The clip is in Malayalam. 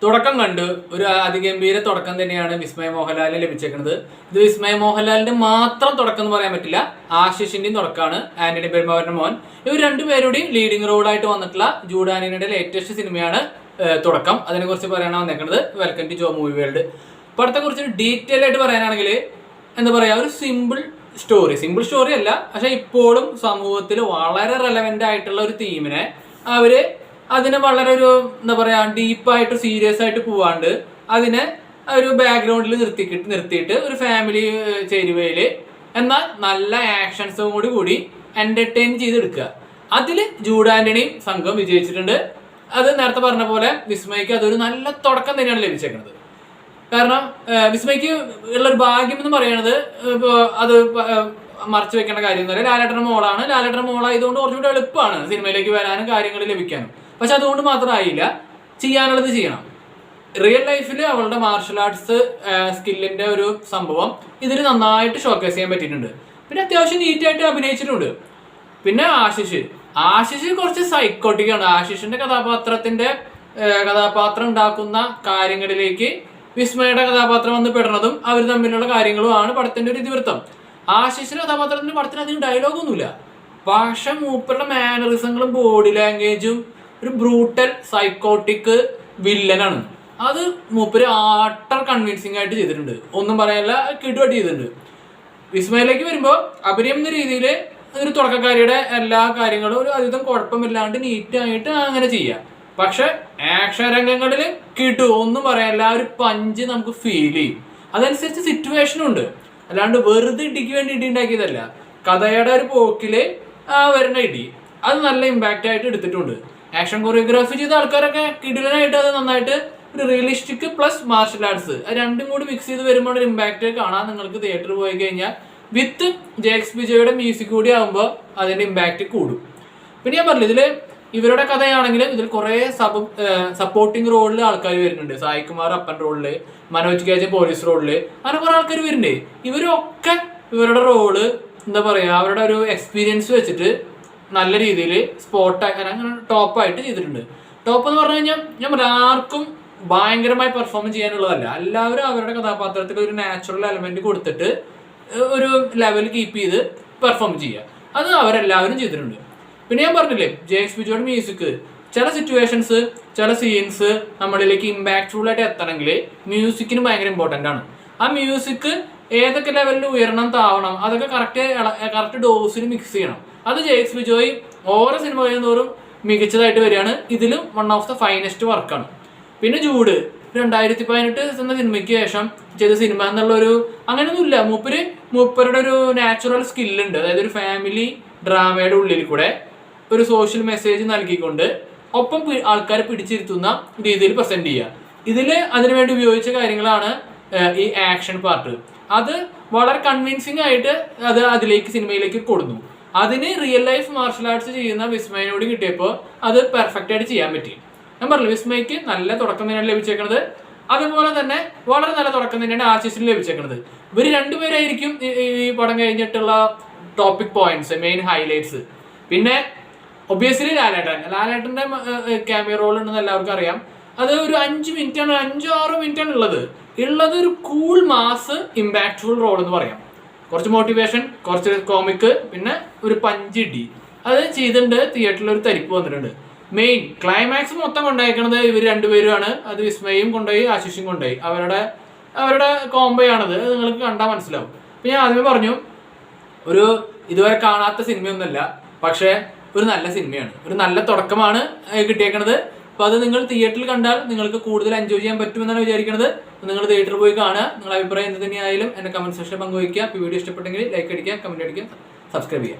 തുടക്കം കണ്ട് ഒരു അതിഗംഭീര തുടക്കം തന്നെയാണ് വിസ്മയ മോഹൻലാലിന് ലഭിച്ചേക്കുന്നത്. ഇത് വിസ്മയ മോഹൻലാലിന്റെ മാത്രം തുടക്കം എന്ന് പറയാൻ പറ്റില്ല, ആശിഷിന്റെയും തുടക്കമാണ്. ആന്റണി പെരുമ്പാവൂരിന്റെ മോൻ. ഇവർ രണ്ടുപേരുടെയും ലീഡിംഗ് റോളായിട്ട് വന്നിട്ടുള്ള ജൂഡ് ആന്റണിയുടെ ലേറ്റസ്റ്റ് സിനിമയാണ് തുടക്കം. അതിനെ കുറിച്ച് പറയാനാണ് വന്നേക്കുന്നത്. Welcome to Jo movie world. പടത്തെ കുറിച്ച് ഡീറ്റെയിൽ ആയിട്ട് പറയാനാണെങ്കിൽ എന്താ പറയാ, ഒരു സിമ്പിൾ സ്റ്റോറി അല്ല, പക്ഷെ ഇപ്പോഴും സമൂഹത്തിൽ വളരെ റെലവെന്റ് ആയിട്ടുള്ള ഒരു തീമിനെ അവര് അതിനെ വളരെ ഒരു എന്താ പറയാ ഡീപ്പായിട്ട് സീരിയസ് ആയിട്ട് പോവാണ്ട് അതിനെ ഒരു ബാക്ക്ഗ്രൗണ്ടിൽ നിർത്തിയിട്ട് ഒരു ഫാമിലി ചേരുവയില് എന്നാൽ നല്ല ആക്ഷൻസും കൂടി എന്റർടൈൻ ചെയ്തെടുക്കുക. അതിൽ ജൂഡ് ആന്റണിയും സംഘം വിജയിച്ചിട്ടുണ്ട്. അത് നേരത്തെ പറഞ്ഞ പോലെ വിസ്മയ്ക്ക് അതൊരു നല്ല തുടക്കം തന്നെയാണ് ലഭിച്ചേക്കുന്നത്. കാരണം വിസ്മയ്ക്ക് ഉള്ളൊരു ഭാഗ്യം എന്ന് പറയുന്നത് ഇപ്പോൾ അത് മറച്ചു വെക്കേണ്ട കാര്യം എന്ന് പറയാം, ലാലേട്ടൻ്റെ മോളാണ്. ലാലേട്ടൻ്റെ മോളായതുകൊണ്ട് കുറച്ചുകൂടി എളുപ്പമാണ് സിനിമയിലേക്ക് വരാനും കാര്യങ്ങൾ ലഭിക്കാനും. പക്ഷെ അതുകൊണ്ട് മാത്രമായില്ല, ചെയ്യാനുള്ളത് ചെയ്യണം. റിയൽ ലൈഫിൽ അവളുടെ മാർഷൽ ആർട്സ് സ്കില്ലിന്റെ ഒരു സംഭവം ഇതിൽ നന്നായിട്ട് ഷോക്കേസ് ചെയ്യാൻ പറ്റിയിട്ടുണ്ട്. പിന്നെ അത്യാവശ്യം നീറ്റായിട്ട് അഭിനയിച്ചിട്ടുണ്ട്. പിന്നെ ആശിഷ് കുറച്ച് സൈക്കോട്ടിക്കാണ്. ആശിഷിന്റെ കഥാപാത്രം ഉണ്ടാക്കുന്ന കാര്യങ്ങളിലേക്ക് വിസ്മയുടെ കഥാപാത്രം വന്ന് പെടുന്നതും അവർ തമ്മിലുള്ള കാര്യങ്ങളുമാണ് പടത്തിന്റെ ഒരു ഇതിവൃത്തം. ആശിഷിന്റെ കഥാപാത്രത്തിന്റെ പടത്തിന് അധികം ഡയലോഗൊന്നുമില്ല, പക്ഷെ മൂപ്പരുടെ മാനറിസങ്ങളും ബോഡി ലാംഗ്വേജും ഒരു ബ്രൂട്ടൽ സൈക്കോട്ടിക് വില്ലനാണ്. അത് മൂപ്പര് ആട്ടർ കൺവിൻസിങ് ആയിട്ട് ചെയ്തിട്ടുണ്ട്. ഒന്നും പറയാനല്ല, കിടുവായിട്ട് ചെയ്തിട്ടുണ്ട്. വിസ്മയിലേക്ക് വരുമ്പോൾ അഭിനയം എന്ന രീതിയിൽ ഒരു തുടക്കക്കാരിയുടെ എല്ലാ കാര്യങ്ങളും ഒരു അധികം കുഴപ്പമില്ലാണ്ട് നീറ്റായിട്ട് അങ്ങനെ ചെയ്യാം. പക്ഷെ ആക്ഷൻ രംഗങ്ങളിൽ ഒന്നും പറയാനല്ല, ഒരു പഞ്ച് നമുക്ക് ഫീൽ ചെയ്യും. അതനുസരിച്ച് സിറ്റുവേഷനും ഉണ്ട്, അല്ലാണ്ട് വെറുതെ ഇടിക്ക് വേണ്ടി ഇടി ഉണ്ടാക്കിയതല്ല. കഥയുടെ ഒരു പോക്കില് വരുന്ന ഇടി അത് നല്ല ഇമ്പാക്റ്റ് ആയിട്ട് എടുത്തിട്ടുണ്ട്. ആക്ഷൻ കൊറിയോഗ്രാഫി ചെയ്ത ആൾക്കാരൊക്കെ കിടിലനായിട്ട് അത് നന്നായിട്ട് ഒരു റിയലിസ്റ്റിക് പ്ലസ് മാർഷൽ ആർട്സ് രണ്ടും കൂടി മിക്സ് ചെയ്ത് വരുമ്പോൾ ഒരു ഇമ്പാക്റ്റ് കാണാൻ നിങ്ങൾക്ക് തിയേറ്ററിൽ പോയി കഴിഞ്ഞാൽ വിത്ത് ജെക്സ് വിജയുടെ മ്യൂസിക് കൂടി ആകുമ്പോൾ അതിന്റെ ഇമ്പാക്റ്റ് കൂടും. പിന്നെ ഞാൻ പറഞ്ഞു, ഇതില് ഇവരുടെ കഥയാണെങ്കിലും ഇതിൽ കുറെ സപ്പോർട്ടിങ് റോളിൽ ആൾക്കാർ വരുന്നുണ്ട്. സായികുമാർ അപ്പൻ റോളില്, മനോജ് കേജ് പോലീസ് റോളില്, അങ്ങനെ കുറെ ആൾക്കാർ വരുന്നുണ്ട്. ഇവരൊക്കെ ഇവരുടെ റോള് എന്താ പറയാ അവരുടെ ഒരു എക്സ്പീരിയൻസ് വെച്ചിട്ട് നല്ല രീതിയിൽ അങ്ങനെ ടോപ്പായിട്ട് ചെയ്തിട്ടുണ്ട്. ടോപ്പ് എന്ന് പറഞ്ഞു കഴിഞ്ഞാൽ ഞാൻ ആർക്കും ഭയങ്കരമായി പെർഫോം ചെയ്യാനുള്ളതല്ല, എല്ലാവരും അവരുടെ കഥാപാത്രത്തിൽ ഒരു നാച്ചുറൽ എലമെന്റ് കൊടുത്തിട്ട് ഒരു ലെവൽ കീപ്പ് ചെയ്ത് പെർഫോം ചെയ്യുക. അത് അവരെല്ലാവരും ചെയ്തിട്ടുണ്ട്. പിന്നെ ഞാൻ പറഞ്ഞില്ലേ, ജെക്സ് വിജയുടെ മ്യൂസിക് ചില സിറ്റുവേഷൻസ് ചില സീൻസ് നമ്മളിലേക്ക് ഇമ്പാക്ട്ഫുൾ ആയിട്ട് എത്തണമെങ്കിൽ മ്യൂസിക്കിന് ഭയങ്കര ഇമ്പോർട്ടൻ്റ് ആണ്. ആ മ്യൂസിക് ഏതൊക്കെ ലെവലിൽ ഉയരണം താവണം അതൊക്കെ കറക്റ്റ് ഡോസിൽ മിക്സ് ചെയ്യണം. അത് ജെക്സ് വിജോയ് ഓരോ സിനിമ കഴിയുന്നതോറും മികച്ചതായിട്ട് വരികയാണ്. ഇതിലും വൺ ഓഫ് ദ ഫൈനസ്റ്റ് വർക്കാണ്. പിന്നെ ജൂഡ് 2018 എന്ന സിനിമയ്ക്ക് ശേഷം ചെയ്ത സിനിമ എന്നുള്ളൊരു അങ്ങനെയൊന്നുമില്ല. മൂപ്പരുടെ ഒരു നാച്ചുറൽ സ്കില്ലുണ്ട്. അതായത് ഒരു ഫാമിലി ഡ്രാമയുടെ ഉള്ളിൽ കൂടെ ഒരു സോഷ്യൽ മെസ്സേജ് നൽകിക്കൊണ്ട് ഒപ്പം ആൾക്കാരെ പിടിച്ചിരുത്തുന്ന രീതിയിൽ പ്രസന്റ് ചെയ്യുക. അതിനുവേണ്ടി ഉപയോഗിച്ച കാര്യങ്ങളാണ് ഈ ആക്ഷൻ പാർട്ട്. അത് വളരെ കൺവിൻസിങ് ആയിട്ട് അതിലേക്ക് സിനിമയിലേക്ക് കൊടുന്നു. അതിന് റിയൽ ലൈഫ് മാർഷൽ ആർട്സ് ചെയ്യുന്ന വിസ്മയനോട് കിട്ടിയപ്പോൾ അത് പെർഫെക്റ്റ് ആയിട്ട് ചെയ്യാൻ പറ്റി. ഞാൻ പറഞ്ഞു, വിസ്മയ്ക്ക് നല്ല തുടക്കം തന്നെയാണ് ലഭിച്ചേക്കുന്നത്. അതുപോലെ തന്നെ വളരെ നല്ല തുടക്കം തന്നെയാണ് ആശിഷിന് ലഭിച്ചേക്കുന്നത്. ഇവർ രണ്ടുപേരായിരിക്കും ഈ പടം കഴിഞ്ഞിട്ടുള്ള ടോപ്പിക് പോയിന്റ്സ്, മെയിൻ ഹൈലൈറ്റ്സ്. പിന്നെ ഒബ്വിയസ്ലി ലാലേട്ടന്റെ ക്യാമിയോ റോൾ ഉണ്ടെന്ന് എല്ലാവർക്കും അറിയാം. അത് ഒരു 5-6 മിനിറ്റാണ് ഉള്ളത് ഒരു കൂൾ മാസ് ഇമ്പാക്ട്ഫുൾ റോൾ എന്ന് പറയാം. കുറച്ച് മോട്ടിവേഷൻ, കുറച്ച് കോമിക്, പിന്നെ ഒരു പഞ്ചിടി അത് ചെയ്തിട്ടുണ്ട്. തിയേറ്ററിൽ ഒരു തരിപ്പ് വന്നിട്ടുണ്ട്. മെയിൻ ക്ലൈമാക്സ് മൊത്തം കൊണ്ടുപോയിരിക്കുന്നത് ഇവർ രണ്ടുപേരുമാണ്. അത് വിസ്മയും കൊണ്ടുപോയി ആശിഷും കൊണ്ടുപോയി. അവരുടെ കോംബോയാണത്. അത് നിങ്ങൾക്ക് കണ്ടാൽ മനസ്സിലാവും. ഇപ്പം ഞാൻ ആദ്യമേ പറഞ്ഞു, ഒരു ഇതുവരെ കാണാത്ത സിനിമയൊന്നുമല്ല, പക്ഷേ ഒരു നല്ല സിനിമയാണ്. ഒരു നല്ല തുടക്കമാണ് കിട്ടിയേക്കണത്. അപ്പോൾ അത് നിങ്ങൾ തിയേറ്ററിൽ കണ്ടാൽ നിങ്ങൾക്ക് കൂടുതൽ എൻജോയ് ചെയ്യാൻ പറ്റുമെന്നാണ് വിചാരിക്കുന്നത്. നിങ്ങൾ തിയേറ്ററിൽ പോയി കാണുക. നിങ്ങളുടെ അഭിപ്രായം എന്ത് തന്നെയായാലും എന്നെ കമന്റ് സെക്ഷനിൽ പങ്കുവയ്ക്കുക. വീഡിയോ ഇഷ്ടപ്പെട്ടെങ്കിൽ ലൈക്ക് അടിക്കുക, കമന്റ് അടിക്കുക, സബ്സ്ക്രൈബ് ചെയ്യുക.